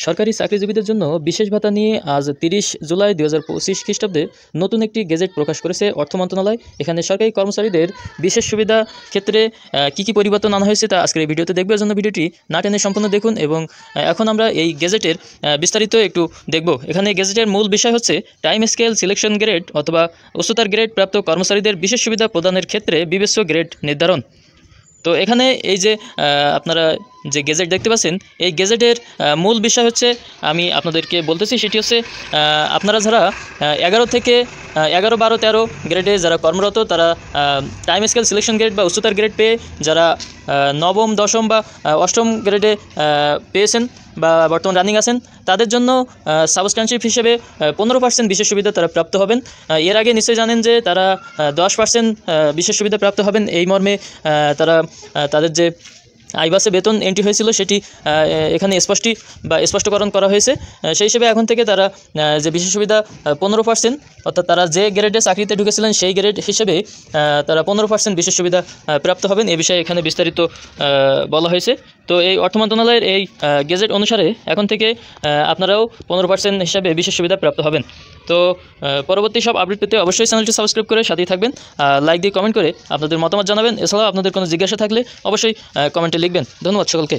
সরকারি চাকরিজীবীদের জন্য বিশেষ ভাতা নিয়ে আজ 30 জুলাই 2025 খ্রিস্টাব্দে নতুন একটি গেজেট প্রকাশ করেছে অর্থ মন্ত্রণালয়। এখানে সরকারি কর্মচারীদের বিশেষ সুবিধা ক্ষেত্রে কি পরিবর্তন আনা হয়েছে তা আজকের এই ভিডিওতে দেখব। এর জন্য ভিডিওটি না টেনে সম্পূর্ণ দেখুন এবং এখন আমরা এই গেজেটের বিস্তারিত একটু দেখব। এখানে গেজেটের মূল বিষয় হচ্ছে টাইম স্কেল সিলেকশন গ্রেড অথবা উচ্চতর গ্রেড প্রাপ্ত কর্মচারীদের বিশেষ সুবিধা প্রদানের ক্ষেত্রে বিবেচ্য গ্রেড নির্ধারণ। তো এখানে এই যে আপনারা যে গেজেট দেখতে পাচ্ছেন, এই গেজেটের মূল বিষয় হচ্ছে আমি আপনাদেরকে বলতেছি, সেটি হচ্ছে আপনারা যারা 11 থেকে 11, 12, 13 গ্রেডে যারা কর্মরত তারা টাইম স্কেল সিলেকশন গ্রেড বা উচ্চতর গ্রেড পেয়ে যারা নবম, দশম বা অষ্টম গ্রেডে পেয়েছেন বা বর্তমান রানিং আছেন, তাদের জন্য সাবস্ক্রাইবশিপ হিসেবে 15% বিশেষ সুবিধা তারা প্রাপ্ত হবেন। এর আগে নিশ্চয়ই জানেন যে তারা 10% বিশেষ সুবিধা প্রাপ্ত হবেন। এই মর্মে তারা তাদের যে আইবাসে বেতন এন্ট্রি হয়েছিল সেটি এখানে স্পষ্টকরণ করা হয়েছে। সেই হিসেবে এখন থেকে তারা যে বিশেষ সুবিধা 15%, অর্থাৎ তারা যে গ্রেডে চাকরিতে ঢুকেছিলেন সেই গ্রেড হিসেবে তারা 15% বিশেষ সুবিধা প্রাপ্ত হবেন। এ বিষয়ে এখানে বিস্তারিত বলা হয়েছে। তো এই অর্থ মন্ত্রণালয়ের এই গেজেট অনুসারে এখন থেকে আপনারাও 15% হিসাবে বিশেষ সুবিধা প্রাপ্ত হবেন। তো পরবর্তী সব আপডেট পেতে অবশ্যই চ্যানেলটি সাবস্ক্রাইব করে সাথেই থাকবেন, লাইক দিয়ে কমেন্ট করে আপনাদের মতামত জানাবেন। এছাড়াও আপনাদের কোনো জিজ্ঞাসা থাকলে অবশ্যই কমেন্টে লিখবেন। ধন্যবাদ সকলকে।